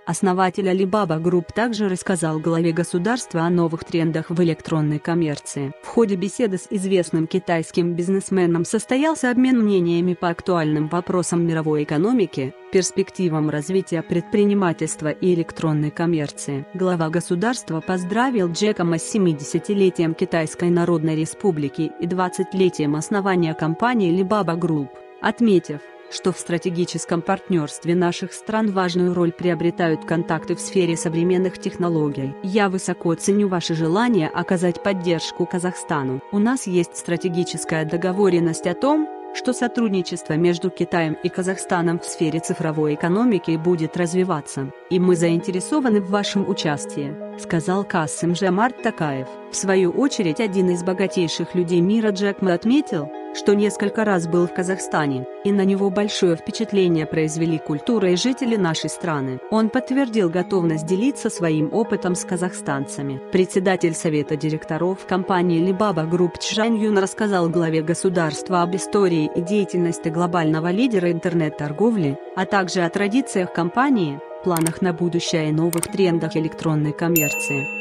Основатель Alibaba Group также рассказал главе государства о новых трендах в электронной коммерции. В ходе беседы с известным китайским бизнесменом состоялся обмен мнениями по актуальным вопросам мировой экономики, перспективам развития предпринимательства и электронной коммерции. Глава государства поздравил Джека Ма с 70-летием Китайской Народной Республики и 20-летием основания компании Alibaba Group, отметив, что в стратегическом партнерстве наших стран важную роль приобретают контакты в сфере современных технологий. Я высоко ценю ваше желание оказать поддержку Казахстану. У нас есть стратегическая договоренность о том, что сотрудничество между Китаем и Казахстаном в сфере цифровой экономики будет развиваться, и мы заинтересованы в вашем участии, сказал Кассым-Жомарт Токаев. В свою очередь, один из богатейших людей мира Джек Ма отметил, что несколько раз был в Казахстане, и на него большое впечатление произвели культура и жители нашей страны. Он подтвердил готовность делиться своим опытом с казахстанцами. Председатель совета директоров компании Alibaba Group Чжан Юн рассказал главе государства об истории и деятельности глобального лидера интернет-торговли, а также о традициях компании, планах на будущее и новых трендах электронной коммерции.